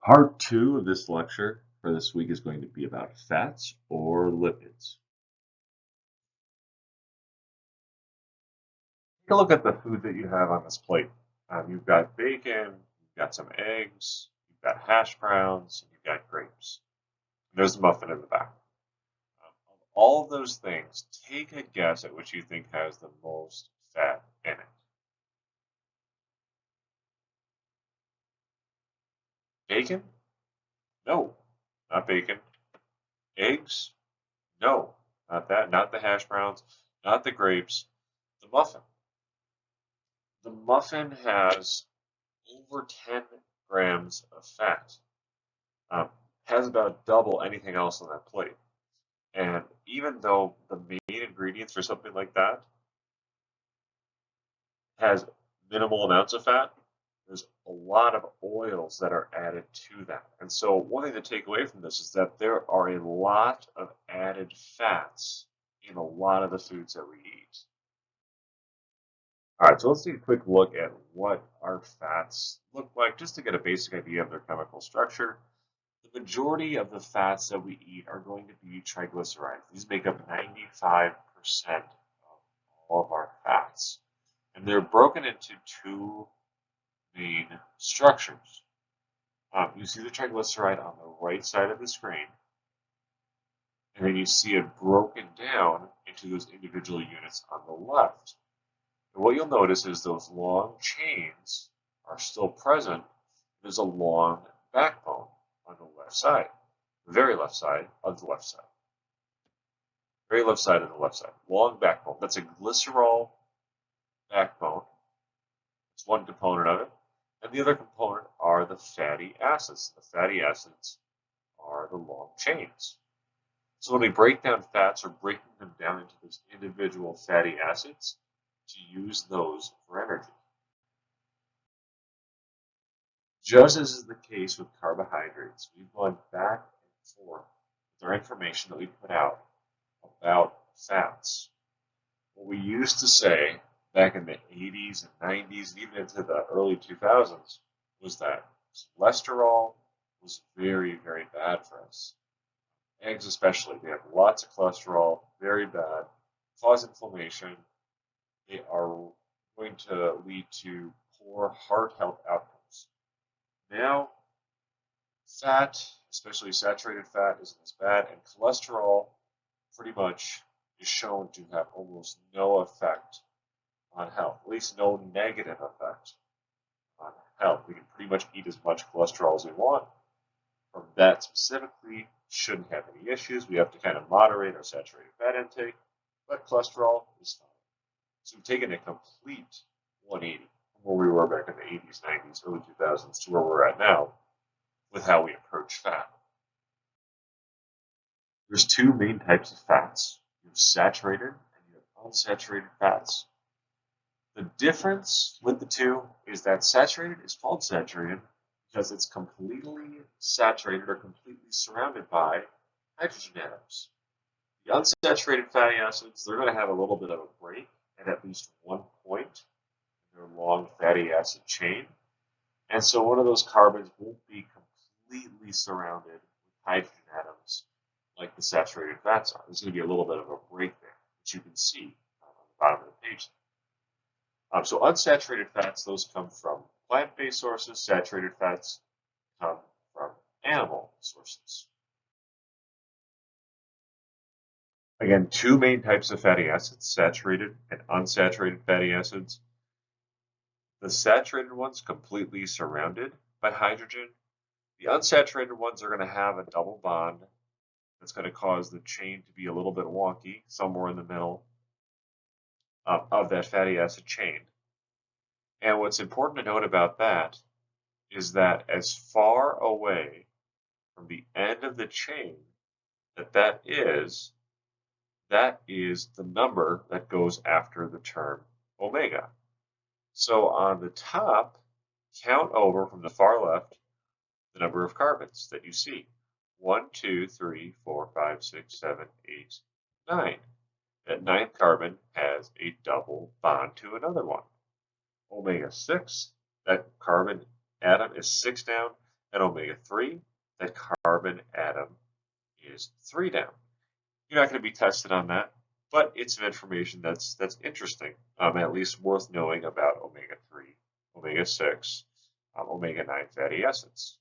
Part two of this lecture for this week is going to be about fats or lipids. Take a look at the food that you have on this plate. You've got bacon, you've got some eggs, you've got hash browns, and you've got grapes. And there's the muffin in the back. Of all of those things, take a guess at which you think has the most fat in it. Bacon? No, not bacon. Eggs? No, not that. Not the hash browns, not the grapes. The muffin. The muffin has over 10 grams of fat. Has about double anything else on that plate. And even though the main ingredients for something like that has minimal amounts of fat, there's a lot of oils that are added to that. And so one thing to take away from this is that there are a lot of added fats in a lot of the foods that we eat. All right, so let's take a quick look at what our fats look like just to get a basic idea of their chemical structure. The majority of the fats that we eat are going to be triglycerides. These make up 95% of all of our fats. And they're broken into two main structures. You see the triglyceride on the right side of the screen, and then you see it broken down into those individual units on the left. And what you'll notice is those long chains are still present. There's a long backbone on the left side, the very left side of the left side. Very left side of the left side. Long backbone. That's a glycerol backbone. It's one component of it. And the other component are the fatty acids. The fatty acids are the long chains. So when we break down fats, we're breaking them down into those individual fatty acids to use those for energy. Just as is the case with carbohydrates, we've gone back and forth with our information that we put out about fats. What we used to say back in the 80s and 90s and even into the early 2000s was that cholesterol was very, very bad for us. Eggs especially, they have lots of cholesterol, very bad, cause inflammation. They are going to lead to poor heart health outcomes. Now, fat, especially saturated fat, isn't as bad, and cholesterol pretty much is shown to have almost no effect on health, at least no negative effect on health. We can pretty much eat as much cholesterol as we want. From that specifically, shouldn't have any issues. We have to kind of moderate our saturated fat intake, but cholesterol is fine. So we've taken a complete 180 from where we were back in the 80s, 90s, early 2000s to where we're at now with how we approach fat. There's two main types of fats. You have saturated and you have unsaturated fats. The difference with the two is that saturated is called saturated because it's completely saturated or completely surrounded by hydrogen atoms. The unsaturated fatty acids, they're going to have a little bit of a break at least one point in their long fatty acid chain. And so one of those carbons won't be completely surrounded with hydrogen atoms like the saturated fats are. There's going to be a little bit of a break there, which you can see on the bottom of the page. So unsaturated fats, those come from plant-based sources. Saturated fats come from animal sources. Again, two main types of fatty acids, saturated and unsaturated fatty acids. The saturated ones completely surrounded by hydrogen. The unsaturated ones are going to have a double bond that's going to cause the chain to be a little bit wonky, somewhere in the middle of that fatty acid chain. And what's important to note about that is that as far away from the end of the chain that is the number that goes after the term omega. So on the top, count over from the far left the number of carbons that you see. 1, 2, 3, 4, 5, 6, 7, 8, 9. That ninth carbon has a double bond to another one. Omega 6, that carbon atom is 6 down, and omega-3, that carbon atom is 3 down. You're not going to be tested on that, but it's some information that's interesting, at least worth knowing about omega-3, omega-6, omega-9 fatty acids.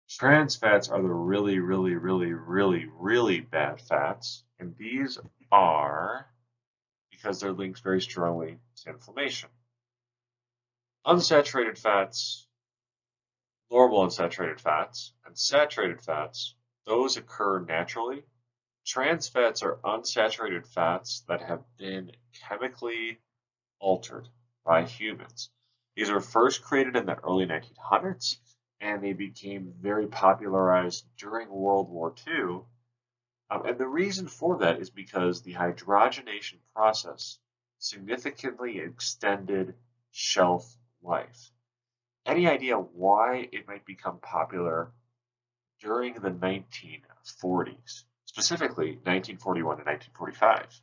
Trans fats are the really, really, really, really, really bad fats, and these are because they're linked very strongly to inflammation. Unsaturated fats, normal unsaturated fats, and saturated fats, those occur naturally. Trans fats are unsaturated fats that have been chemically altered by humans. These were first created in the early 1900s, and they became very popularized during World War II. And the reason for that is because the hydrogenation process significantly extended shelf life. Any idea why it might become popular during the 1940s, specifically 1941 to 1945?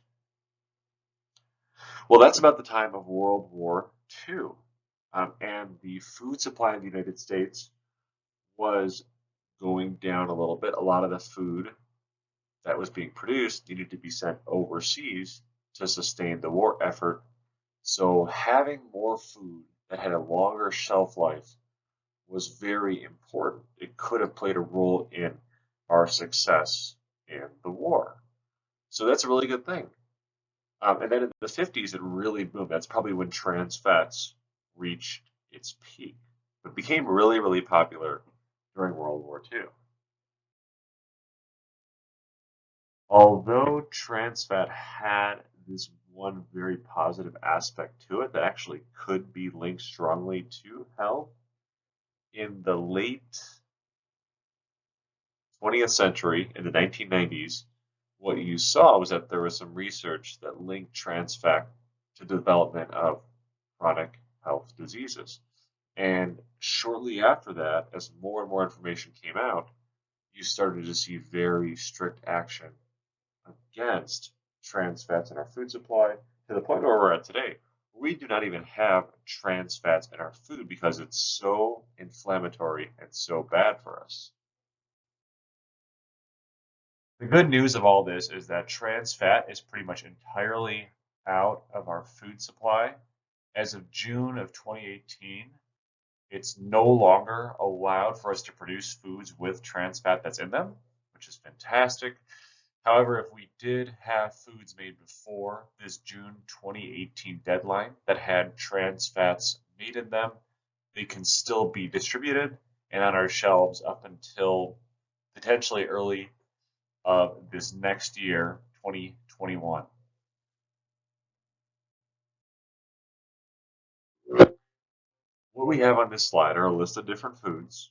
Well, that's about the time of World War II. And the food supply in the United States was going down a little bit. A lot of the food that was being produced needed to be sent overseas to sustain the war effort. So having more food that had a longer shelf life was very important. It could have played a role in our success in the war. So that's a really good thing. And then in the 50s, it really boomed. That's probably when trans fats reached its peak. It became really, really popular during World War II. Although trans fat had this one very positive aspect to it that actually could be linked strongly to health, in the late 20th century, in the 1990s, what you saw was that there was some research that linked trans fat to the development of chronic health diseases. And shortly after that, as more and more information came out, you started to see very strict action against trans fats in our food supply to the point where we're at today. We do not even have trans fats in our food because it's so inflammatory and so bad for us. The good news of all this is that trans fat is pretty much entirely out of our food supply. As of June of 2018, it's no longer allowed for us to produce foods with trans fat that's in them, which is fantastic. However, if we did have foods made before this June 2018 deadline that had trans fats made in them, they can still be distributed and on our shelves up until potentially early of this next year, 2021. What we have on this slide are a list of different foods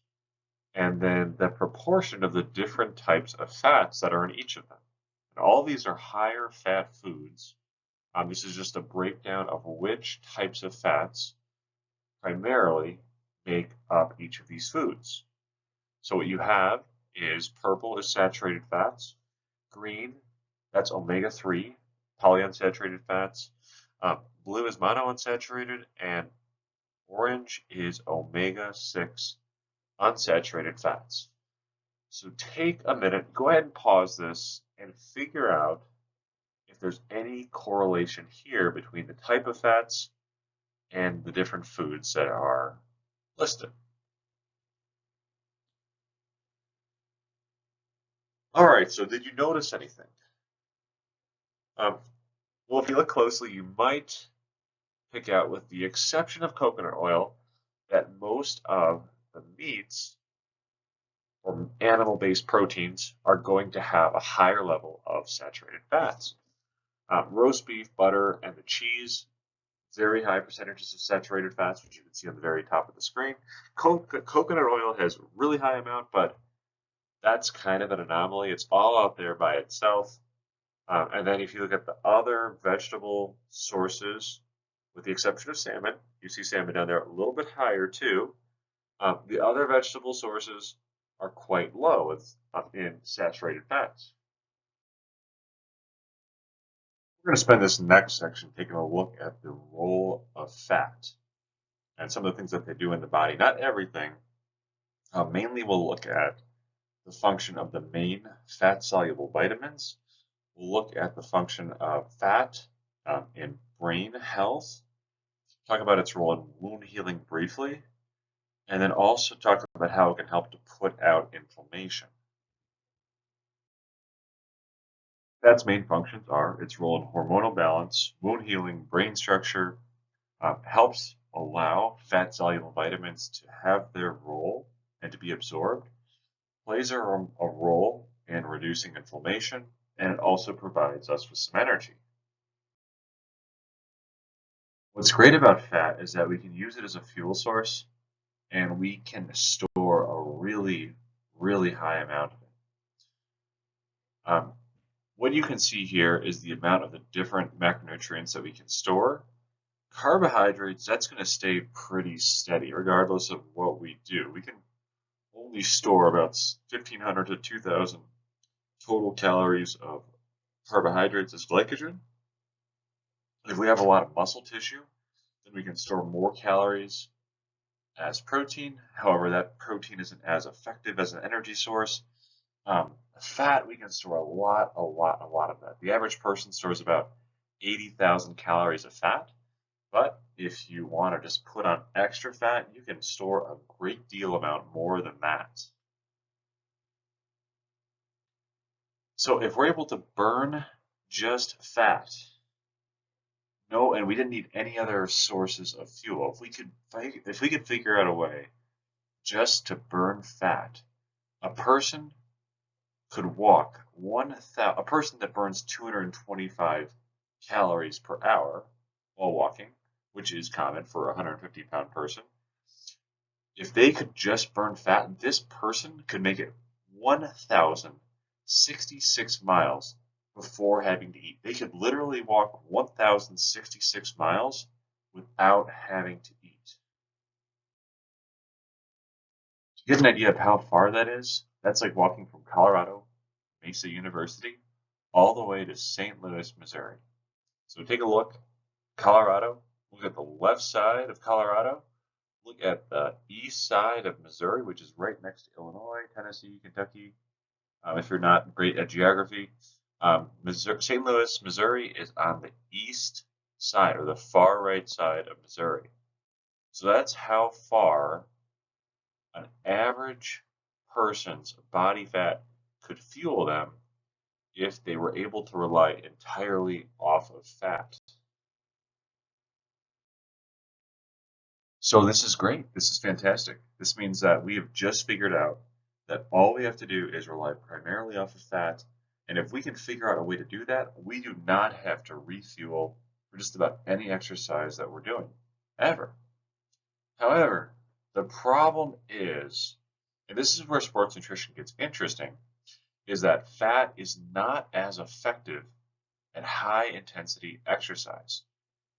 and then the proportion of the different types of fats that are in each of them. And all these are higher fat foods. This is just a breakdown of which types of fats primarily make up each of these foods. So what you have is purple is saturated fats, green, that's omega-3, polyunsaturated fats, blue is monounsaturated, and orange is omega-6 unsaturated fats. So take a minute, go ahead and pause this and figure out if there's any correlation here between the type of fats and the different foods that are listed. All right, so did you notice anything? Well, if you look closely, you might pick out, with the exception of coconut oil, that most of the meats or animal-based proteins are going to have a higher level of saturated fats. Roast beef, butter, and the cheese, very high percentages of saturated fats, which you can see on the very top of the screen. Coconut oil has a really high amount, but that's kind of an anomaly. It's all out there by itself. And then if you look at the other vegetable sources, with the exception of salmon, you see salmon down there a little bit higher too. The other vegetable sources are quite low in saturated fats. We're going to spend this next section taking a look at the role of fat. and some of the things that they do in the body. Not everything. Mainly we'll look at the function of the main fat-soluble vitamins. We'll look at the function of fat in brain health, talk about its role in wound healing briefly, and then also talk about how it can help to put out inflammation. Fat's main functions are its role in hormonal balance, wound healing, brain structure, helps allow fat-soluble vitamins to have their role and to be absorbed, plays a role in reducing inflammation, and it also provides us with some energy. What's great about fat is that we can use it as a fuel source, and we can store a really, really high amount of it. What you can see here is the amount of the different macronutrients that we can store. Carbohydrates, that's going to stay pretty steady regardless of what we do. We can only store about 1,500 to 2,000 total calories of carbohydrates as glycogen. If we have a lot of muscle tissue, then we can store more calories as protein. However, that protein isn't as effective as an energy source. Fat, we can store a lot of that. The average person stores about 80,000 calories of fat, but if you want to just put on extra fat, you can store a great deal amount more than that. So if we're able to burn just fat, and we didn't need any other sources of fuel, if we could figure out a way just to burn fat, a person could walk a person that burns 225 calories per hour while walking, which is common for a 150-pound person. If they could just burn fat, this person could make it 1,066 miles before having to eat. They could literally walk 1,066 miles without having to eat. To get an idea of how far that is, that's like walking from Colorado, Mesa University, all the way to St. Louis, Missouri. So take a look, Colorado, look at the left side of Colorado, look at the east side of Missouri, which is right next to Illinois, Tennessee, Kentucky. If you're not great at geography, St. Louis, Missouri is on the east side, or the far right side of Missouri. So that's how far an average person's body fat could fuel them if they were able to rely entirely off of fat. So this is great. This is fantastic. This means that we have just figured out that all we have to do is rely primarily off of fat. And if we can figure out a way to do that, we do not have to refuel for just about any exercise that we're doing, ever. However, the problem is, and this is where sports nutrition gets interesting, is that fat is not as effective at high intensity exercise.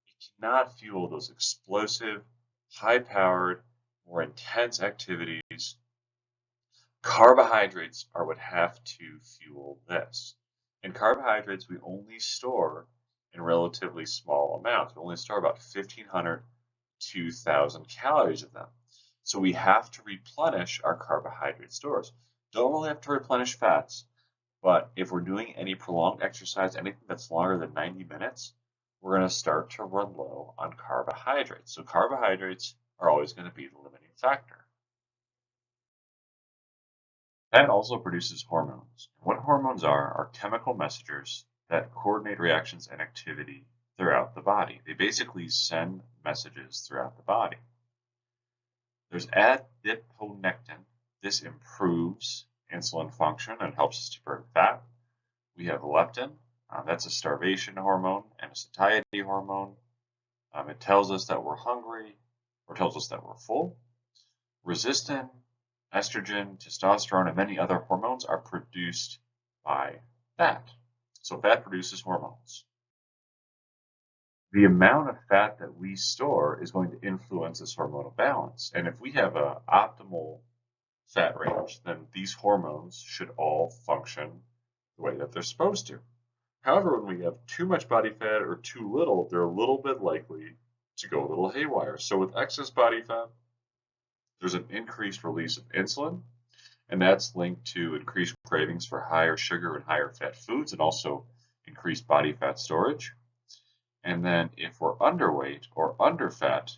It cannot fuel those explosive, high powered, more intense activities. Carbohydrates are what have to fuel this. And carbohydrates we only store in relatively small amounts. We only store about 1,500 to 2,000 calories of them. So we have to replenish our carbohydrate stores. Don't really have to replenish fats, but if we're doing any prolonged exercise, anything that's longer than 90 minutes, we're going to start to run low on carbohydrates. So carbohydrates are always going to be the limiting factor. Fat also produces hormones. What hormones are chemical messengers that coordinate reactions and activity throughout the body. They basically send messages throughout the body. There's adiponectin. This improves insulin function and helps us to burn fat. We have leptin. That's a starvation hormone and a satiety hormone. It tells us that we're hungry or tells us that we're full. Resistin, estrogen, testosterone, and many other hormones are produced by fat. So fat produces hormones. The amount of fat that we store is going to influence this hormonal balance. And if we have an optimal fat range, then these hormones should all function the way that they're supposed to. However, when we have too much body fat or too little, they're a little bit likely to go a little haywire. So with excess body fat, there's an increased release of insulin, and that's linked to increased cravings for higher sugar and higher fat foods, and also increased body fat storage. And then if we're underweight or underfat,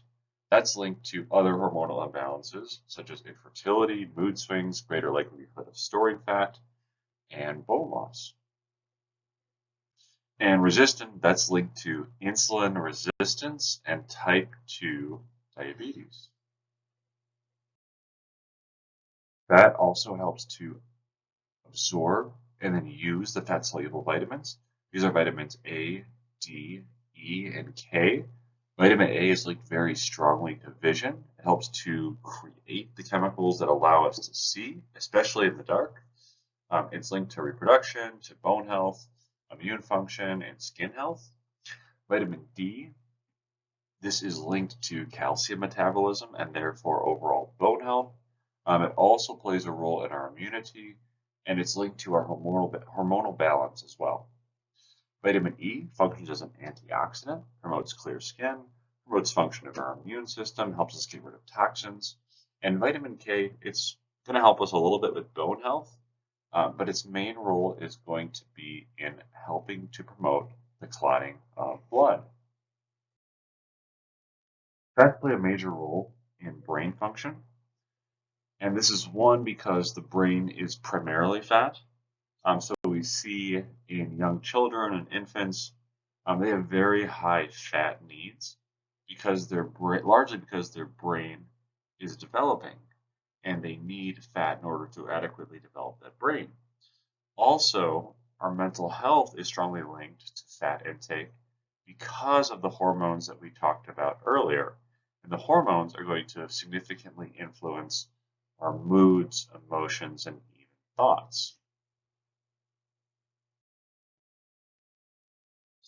that's linked to other hormonal imbalances, such as infertility, mood swings, greater likelihood of storing fat, and bone loss. And resistant, that's linked to insulin resistance and type 2 diabetes. Fat also helps to absorb and then use the fat-soluble vitamins. These are vitamins A, D, E, and K. Vitamin A is linked very strongly to vision. It helps to create the chemicals that allow us to see, especially in the dark. It's linked to reproduction, to bone health, immune function, and skin health. Vitamin D, this is linked to calcium metabolism and therefore overall bone health. It also plays a role in our immunity, and it's linked to our hormonal balance as well. Vitamin E functions as an antioxidant, promotes clear skin, promotes function of our immune system, helps us get rid of toxins. And vitamin K, it's going to help us a little bit with bone health, but its main role is going to be in helping to promote the clotting of blood. Fats play a major role in brain function, and this is one because the brain is primarily fat. So we see in young children and infants, they have very high fat needs because largely because their brain is developing, and they need fat in order to adequately develop that brain. Also, our mental health is strongly linked to fat intake because of the hormones that we talked about earlier. And the hormones are going to significantly influence our moods, emotions, and even thoughts.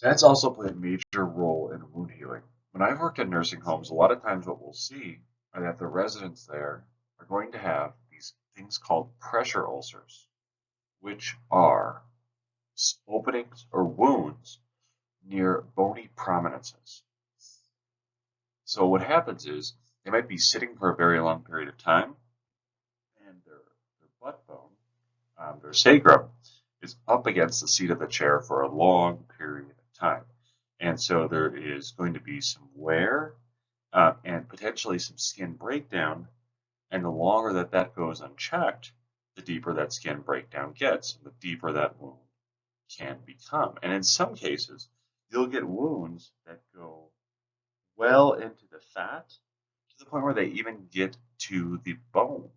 Fats also play a major role in wound healing. When I've worked in nursing homes, a lot of times what we'll see are that the residents there are going to have these things called pressure ulcers, which are openings or wounds near bony prominences. So what happens is they might be sitting for a very long period of time, and their butt bone, their sacrum, is up against the seat of the chair for a long period of time. And so there is going to be some wear and potentially some skin breakdown. And the longer that goes unchecked, the deeper that skin breakdown gets, and the deeper that wound can become. And in some cases, you'll get wounds that go well into the fat to the point where they even get to the bone.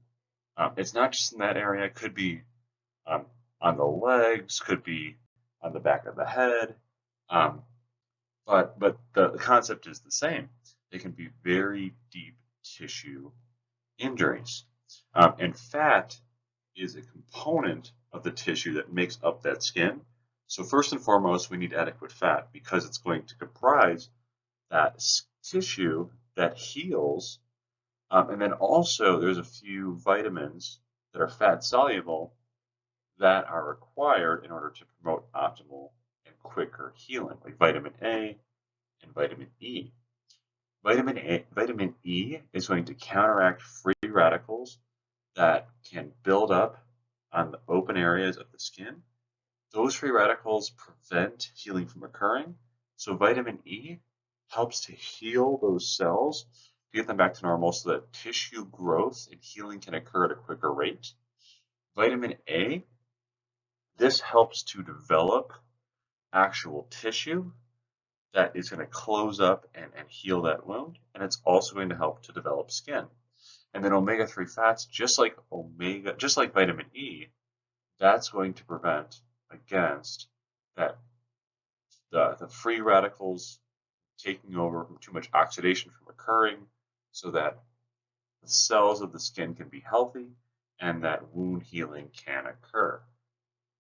It's not just in that area. It could be on the legs, could be on the back of the head. But the concept is the same. They can be very deep tissue injuries. And fat is a component of the tissue that makes up that skin. So first and foremost, we need adequate fat because it's going to comprise that tissue that heals. And then also there's a few vitamins that are fat soluble that are required in order to promote optimal and quicker healing, like vitamin A and vitamin E. Vitamin E is going to counteract free radicals that can build up on the open areas of the skin. Those free radicals prevent healing from occurring. So vitamin E helps to heal those cells, get them back to normal so that tissue growth and healing can occur at a quicker rate. Vitamin A, this helps to develop actual tissue that is going to close up and heal that wound, and it's also going to help to develop skin. And then omega-3 fats, just like vitamin E, that's going to prevent against that the free radicals taking over from too much oxidation from occurring, so that the cells of the skin can be healthy and that wound healing can occur.